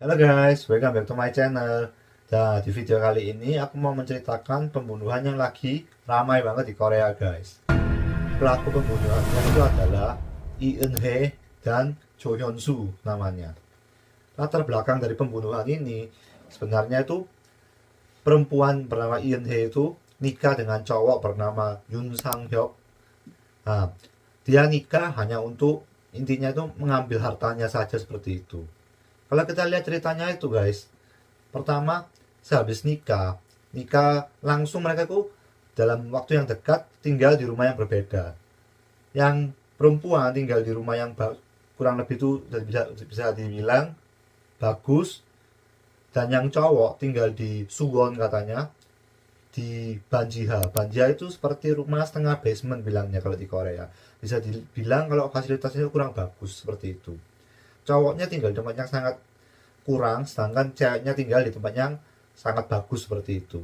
Halo guys, welcome back to my channel. Nah, di video kali ini aku mau menceritakan pembunuhan yang lagi ramai banget di Korea guys. Pelaku pembunuhannya itu adalah Lee Eun-hye dan Jo Hyun-soo namanya. Latar belakang dari pembunuhan ini sebenarnya itu perempuan bernama Lee Eun-hye itu nikah dengan cowok bernama Yoon Sang-hyuk. Nah, dia nikah hanya untuk intinya itu mengambil hartanya saja seperti itu. Kalau kita lihat ceritanya itu guys, pertama sehabis nikah langsung mereka itu dalam waktu yang dekat tinggal di rumah yang berbeda. Yang perempuan tinggal di rumah yang kurang lebih itu bisa dibilang bagus, dan yang cowok tinggal di Suwon katanya, di Banjiha. Banjiha itu seperti rumah setengah basement bilangnya kalau di Korea. Bisa dibilang kalau fasilitasnya kurang bagus seperti itu. Cowoknya tinggal di tempat yang sangat kurang, sedangkan ceweknya tinggal di tempat yang sangat bagus seperti itu.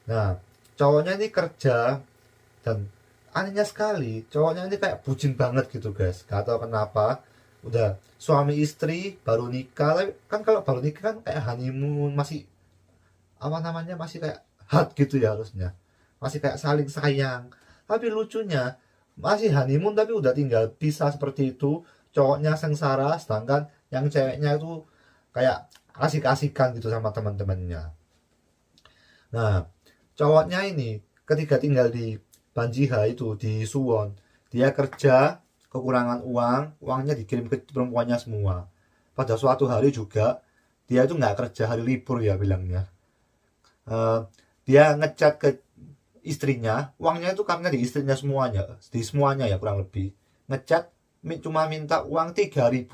Nah, cowoknya ini kerja, dan anehnya sekali cowoknya ini kayak bucin banget gitu guys, gak tau kenapa. Udah suami istri baru nikah, tapi kan kalau baru nikah kan kayak honeymoon, masih apa namanya, masih kayak hot gitu ya harusnya, masih kayak saling sayang. Tapi lucunya masih honeymoon tapi udah tinggal pisah seperti itu. Cowoknya sengsara, sedangkan yang ceweknya itu kayak asik-asikan gitu sama teman-temannya. Nah, cowoknya ini ketika tinggal di Banjiha itu di Suwon, dia kerja kekurangan uang, uangnya dikirim ke perempuannya semua. Pada suatu hari juga dia itu nggak kerja, hari libur ya bilangnya. Eh, dia ngechat ke istrinya, uangnya itu karena di istrinya semuanya, di semuanya ya kurang lebih. Ngechat cuma minta uang 3.000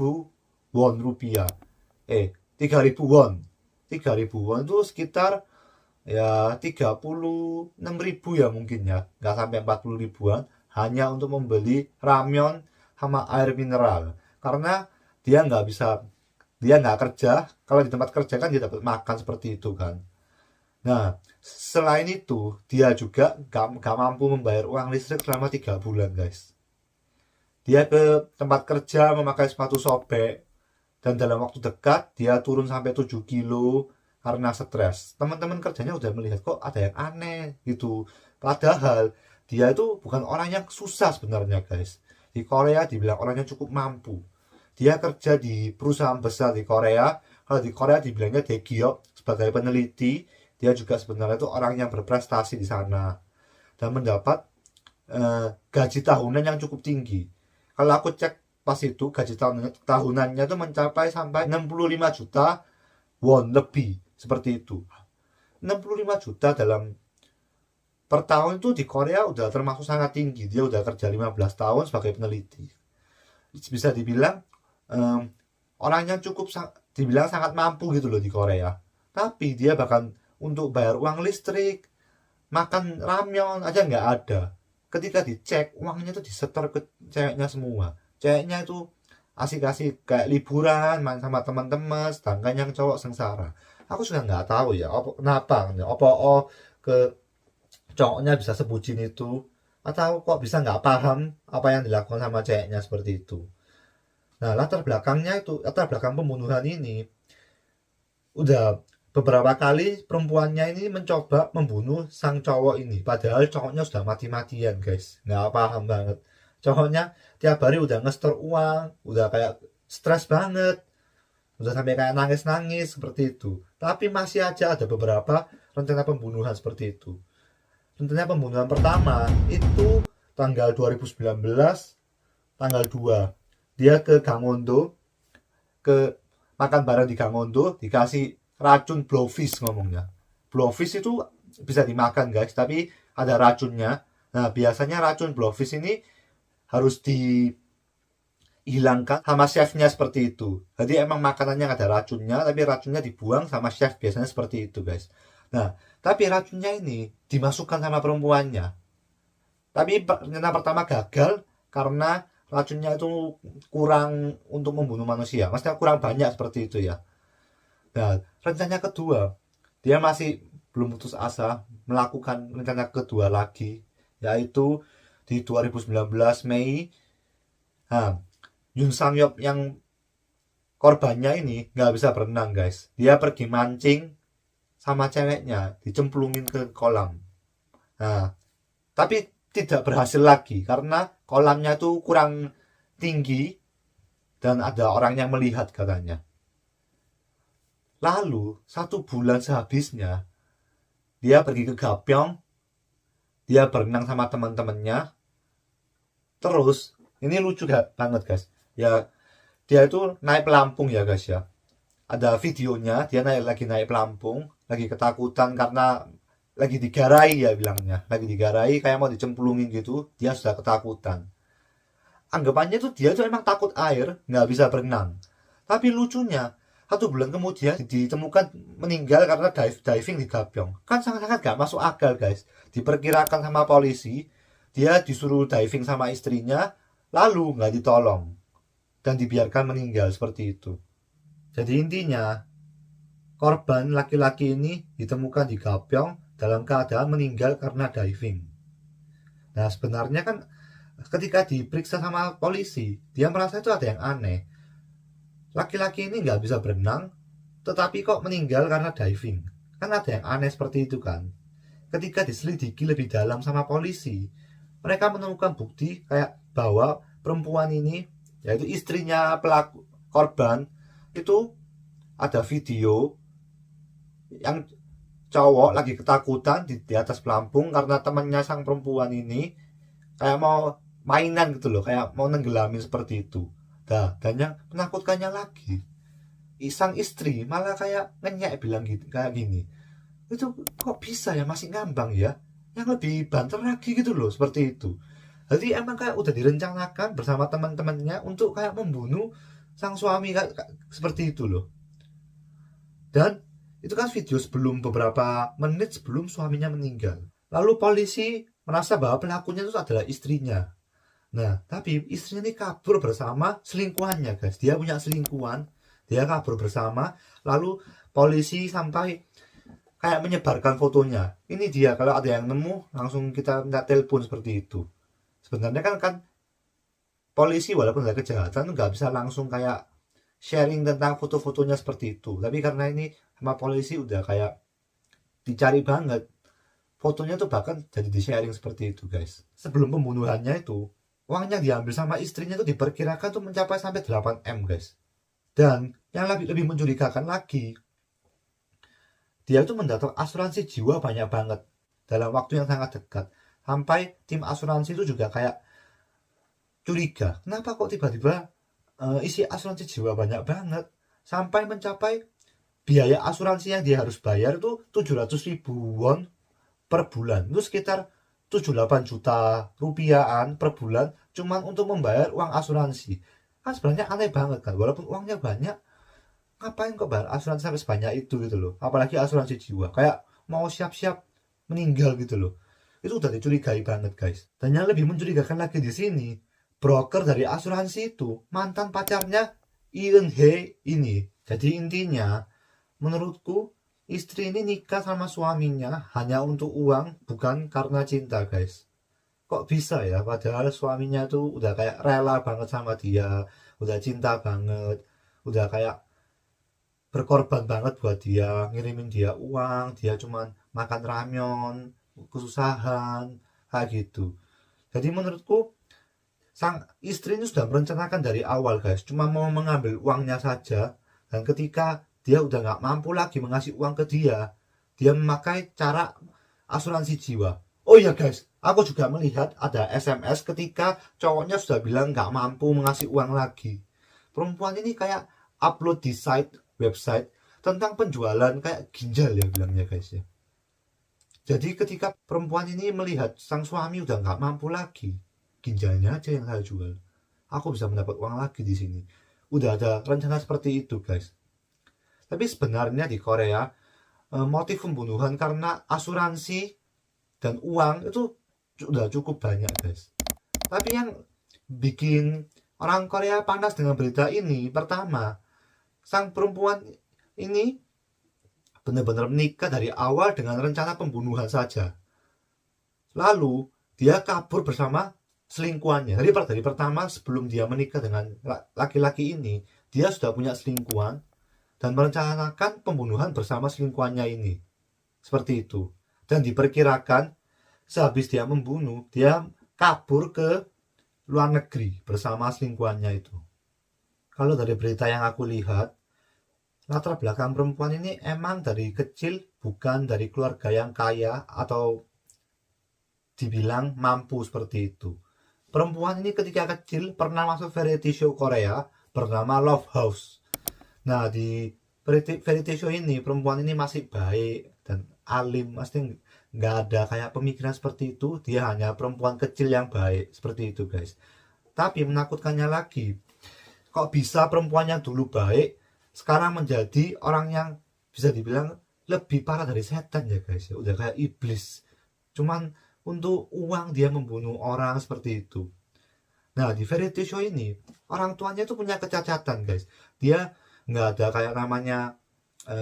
won rupiah. 3.000 won. 3.000 won itu sekitar ya 36.000 ya mungkin ya. Nggak sampai 40 ribuan. Hanya untuk membeli ramyeon sama air mineral. Karena dia nggak bisa, dia nggak kerja. Kalau di tempat kerja kan dia dapat makan seperti itu kan. Nah, selain itu, dia juga gak mampu membayar uang listrik selama 3 bulan, guys. Dia ke tempat kerja memakai sepatu sobek, dan dalam waktu dekat dia turun sampai 7 kilo karena stres. Teman-teman kerjanya udah melihat kok ada yang aneh gitu. Padahal dia itu bukan orang yang susah sebenarnya, guys. Di Korea dibilang orangnya cukup mampu. Dia kerja di perusahaan besar di Korea. Kalau di Korea dibilangnya Daegiok sebagai peneliti. Dia juga sebenarnya itu orang yang berprestasi di sana dan mendapat gaji tahunan yang cukup tinggi. Kalau aku cek pas itu gaji tahunannya itu mencapai sampai 65 juta won lebih seperti itu. 65 juta dalam per tahun itu di Korea udah termasuk sangat tinggi. Dia udah kerja 15 tahun sebagai peneliti. Bisa dibilang um, orangnya cukup dibilang sangat mampu gitu loh di Korea. Tapi dia bahkan untuk bayar uang listrik, makan ramyeon aja nggak ada. Ketika dicek, uangnya itu disetor ke ceweknya semua. Ceweknya itu asik-asik kayak liburan, main sama teman-teman, sedangkan yang cowok sengsara. Aku juga nggak tahu ya, kenapa, apa ke cowoknya bisa sebutin itu, atau kok bisa nggak paham apa yang dilakukan sama ceweknya seperti itu. Nah, latar belakang pembunuhan ini, udah beberapa kali perempuannya ini mencoba membunuh sang cowok ini, padahal cowoknya sudah mati-matian guys, nggak paham banget. Cowoknya tiap hari udah ngestor uang, udah kayak stres banget, udah sampai kayak nangis-nangis seperti itu, tapi masih aja ada beberapa rencana pembunuhan seperti itu. Rencana pembunuhan pertama itu tanggal 2019, tanggal 2, dia ke Gangwon-do, ke makan bareng di Gangwon-do, dikasih racun blowfish ngomongnya. Blowfish itu bisa dimakan guys, tapi ada racunnya. Nah, biasanya racun blowfish ini harus dihilangkan sama chefnya seperti itu. Jadi emang makanannya ada racunnya, tapi racunnya dibuang sama chef, biasanya seperti itu guys. Nah, tapi racunnya ini dimasukkan sama perempuannya. Tapi rencana pertama gagal karena racunnya itu kurang untuk membunuh manusia. Maksudnya kurang banyak seperti itu ya. Nah, rencana kedua, dia masih belum putus asa melakukan rencana kedua lagi, yaitu di 2019 Mei. Nah, Yoon Sang Yeop yang korbannya ini nggak bisa berenang guys. Dia pergi mancing sama ceweknya, dicemplungin ke kolam. Nah, tapi tidak berhasil lagi karena kolamnya tuh kurang tinggi dan ada orang yang melihat katanya. Lalu 1 bulan sehabisnya dia pergi ke Gapyong, dia berenang sama teman-temannya. Terus ini lucu banget guys. Ya, dia itu naik pelampung ya guys ya. Ada videonya, dia lagi naik pelampung, lagi ketakutan karena lagi digarai ya bilangnya. Lagi digarai kayak mau dicemplungin gitu, dia sudah ketakutan. Anggapannya tuh dia tuh emang takut air, nggak bisa berenang. Tapi lucunya, 1 bulan kemudian ditemukan meninggal karena diving di Gapyong. Kan sangat-sangat gak masuk akal guys. Diperkirakan sama polisi, dia disuruh diving sama istrinya, lalu nggak ditolong dan dibiarkan meninggal seperti itu. Jadi intinya, korban laki-laki ini ditemukan di Gapyong dalam keadaan meninggal karena diving. Nah sebenarnya kan ketika diperiksa sama polisi, dia merasa itu ada yang aneh. Laki-laki ini nggak bisa berenang, tetapi kok meninggal karena diving. Kan ada yang aneh seperti itu kan. Ketika diselidiki lebih dalam sama polisi, mereka menemukan bukti kayak bahwa perempuan ini, yaitu istrinya pelaku korban, itu ada video yang cowok lagi ketakutan di atas pelampung karena temannya sang perempuan ini kayak mau mainan gitu loh, kayak mau nenggelamin seperti itu. Nah, dan yang menakutkannya lagi, sang istri malah kayak ngenyek bilang gitu, kayak gini, itu kok bisa ya, masih ngambang ya, yang lebih banter lagi gitu loh, seperti itu. Jadi emang kayak udah direncanakan bersama teman-temannya untuk kayak membunuh sang suami kayak seperti itu loh. Dan itu kan video sebelum beberapa menit sebelum suaminya meninggal. Lalu polisi merasa bahwa pelakunya itu adalah istrinya. Nah, tapi istrinya ini kabur bersama selingkuhannya guys. Dia punya selingkuhan, dia kabur bersama. Lalu polisi sampai kayak menyebarkan fotonya. Ini dia, kalau ada yang nemu langsung kita minta telepon seperti itu. Sebenarnya kan polisi walaupun ada kejahatan nggak bisa langsung kayak sharing tentang foto-fotonya seperti itu. Tapi karena ini sama polisi udah kayak dicari banget, fotonya tuh bahkan jadi di sharing seperti itu guys. Sebelum pembunuhannya itu, uangnya diambil sama istrinya tuh diperkirakan tuh mencapai sampai 8M guys. Dan yang lebih mencurigakan lagi, dia tuh mendapat asuransi jiwa banyak banget dalam waktu yang sangat dekat. Sampai tim asuransi itu juga kayak curiga, kenapa kok tiba-tiba isi asuransi jiwa banyak banget, sampai mencapai biaya asuransi yang dia harus bayar itu 700.000 won per bulan. Itu sekitar 78 juta rupiahan per bulan cuman untuk membayar uang asuransi. Kan sebenarnya aneh banget kan, walaupun uangnya banyak, ngapain kok bayar asuransi sampai sebanyak itu gitu loh. Apalagi asuransi jiwa, kayak mau siap-siap meninggal gitu loh. Itu udah dicurigai banget guys. Dan yang lebih mencurigakan lagi di sini, broker dari asuransi itu mantan pacarnya Eun Hye ini. Jadi intinya, menurutku istri ini nikah sama suaminya hanya untuk uang, bukan karena cinta guys. Kok bisa ya, padahal suaminya tuh udah kayak rela banget sama dia, udah cinta banget, udah kayak berkorban banget buat dia, ngirimin dia uang, dia cuman makan ramyeon, kesusahan, kayak gitu. Jadi menurutku sang istri ini sudah merencanakan dari awal guys, cuma mau mengambil uangnya saja. Dan ketika dia udah gak mampu lagi mengasih uang ke dia memakai cara asuransi jiwa. Oh iya guys, aku juga melihat ada SMS ketika cowoknya sudah bilang gak mampu mengasih uang lagi. Perempuan ini kayak upload di website tentang penjualan kayak ginjal ya bilangnya guys ya. Jadi ketika perempuan ini melihat sang suami udah nggak mampu lagi, ginjalnya aja yang saya jual, aku bisa mendapat uang lagi di sini. Udah ada rencana seperti itu guys. Tapi sebenarnya di Korea motif pembunuhan karena asuransi dan uang itu udah cukup banyak guys. Tapi yang bikin orang Korea panas dengan berita ini, pertama, sang perempuan ini benar-benar menikah dari awal dengan rencana pembunuhan saja. Lalu dia kabur bersama selingkuhannya. Dari pertama sebelum dia menikah dengan laki-laki ini, dia sudah punya selingkuhan dan merencanakan pembunuhan bersama selingkuhannya ini. Seperti itu. Dan diperkirakan sehabis dia membunuh, dia kabur ke luar negeri bersama selingkuhannya itu. Kalau dari berita yang aku lihat, latar belakang perempuan ini emang dari kecil bukan dari keluarga yang kaya atau dibilang mampu seperti itu. Perempuan ini ketika kecil pernah masuk variety show Korea bernama Love House. Nah, di variety show ini perempuan ini masih baik dan alim, pasti nggak ada kayak pemikiran seperti itu. Dia hanya perempuan kecil yang baik seperti itu, guys. Tapi menakutkannya lagi, kok bisa perempuan yang dulu baik sekarang menjadi orang yang bisa dibilang lebih parah dari setan ya, guys. Ya udah kayak iblis, cuman untuk uang dia membunuh orang seperti itu. Nah, di variety show ini orang tuanya tuh punya kecacatan, guys. Dia nggak ada kayak namanya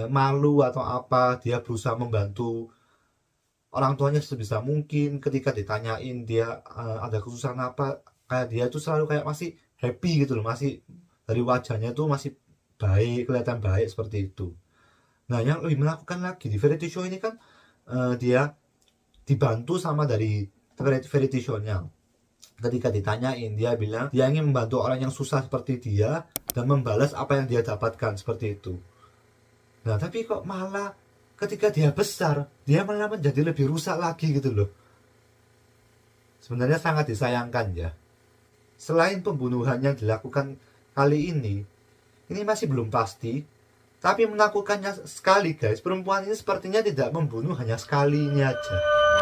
malu atau apa. Dia berusaha membantu orang tuanya sebisa mungkin. Ketika ditanyain dia ada kesusahan apa, kayak dia tuh selalu kayak masih happy gitu loh, masih dari wajahnya tuh masih baik, kelihatan baik seperti itu. Nah, yang lebih melakukan lagi di variety show ini kan dia dibantu sama dari variety show-nya. Ketika ditanyain, dia bilang dia ingin membantu orang yang susah seperti dia dan membalas apa yang dia dapatkan seperti itu. Nah, tapi kok malah ketika dia besar, dia malah menjadi lebih rusak lagi gitu loh. Sebenarnya sangat disayangkan ya. Selain pembunuhan yang dilakukan kali ini masih belum pasti, tapi menakutkannya sekali, guys. Perempuan ini sepertinya tidak membunuh hanya sekali ini aja.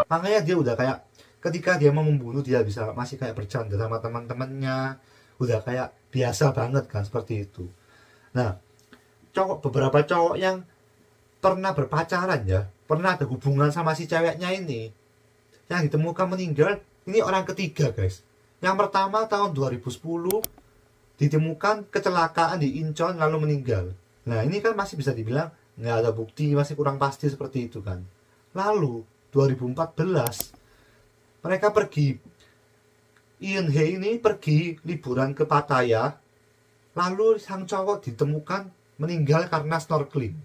Makanya dia udah kayak ketika dia mau membunuh, dia bisa masih kayak bercanda sama teman-temannya, udah kayak biasa banget kan seperti itu. Nah, beberapa cowok yang pernah berpacaran ya, pernah ada hubungan sama si ceweknya ini, yang ditemukan meninggal, ini orang ketiga, guys. Yang pertama tahun 2010 ditemukan kecelakaan di Incheon lalu meninggal. Nah, ini kan masih bisa dibilang nggak ada bukti, masih kurang pasti seperti itu kan. Lalu 2014 mereka pergi, Eun Hae ini pergi liburan ke Pattaya, lalu sang cowok ditemukan meninggal karena snorkeling.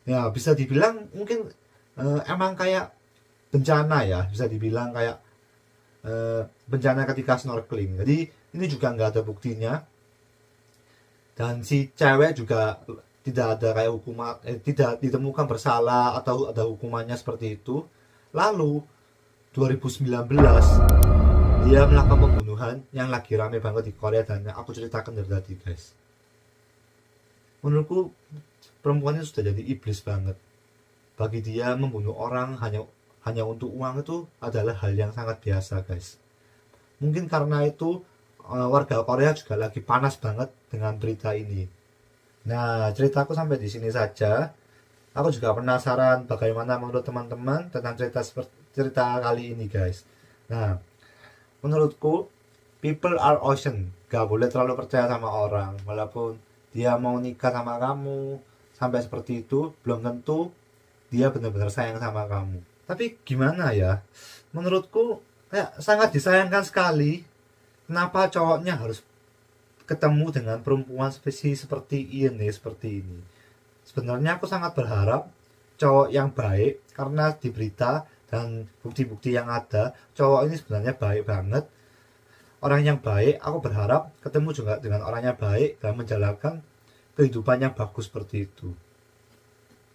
Ya, bisa dibilang mungkin emang kayak bencana ya, bisa dibilang kayak bencana ketika snorkeling. Jadi ini juga nggak ada buktinya, dan si cewek juga tidak ada kayak hukuman, tidak ditemukan bersalah atau ada hukumannya seperti itu. Lalu 2019 dia melakukan pembunuhan yang lagi rame banget di Korea dan aku ceritakan dari tadi, guys. Menurutku perempuan ini sudah jadi iblis banget. Bagi dia membunuh orang hanya untuk uang itu adalah hal yang sangat biasa, guys. Mungkin karena itu warga Korea juga lagi panas banget dengan berita ini. Nah, ceritaku sampai di sini saja. Aku juga penasaran bagaimana menurut teman-teman tentang cerita kali ini, guys. Nah, menurutku people are ocean. Gak boleh terlalu percaya sama orang. Walaupun dia mau nikah sama kamu sampai seperti itu, belum tentu dia benar-benar sayang sama kamu. Tapi gimana ya, menurutku kayak sangat disayangkan sekali. Kenapa cowoknya harus ketemu dengan perempuan spesies seperti ini, seperti ini. Sebenarnya aku sangat berharap cowok yang baik, karena di berita dan bukti-bukti yang ada, cowok ini sebenarnya baik banget. Orang yang baik, aku berharap ketemu juga dengan orang yang baik dan menjalankan kehidupan yang bagus seperti itu.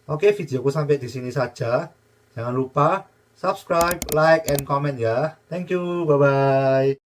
Oke, videoku sampai di sini saja. Jangan lupa subscribe, like, and comment ya. Thank you, bye-bye.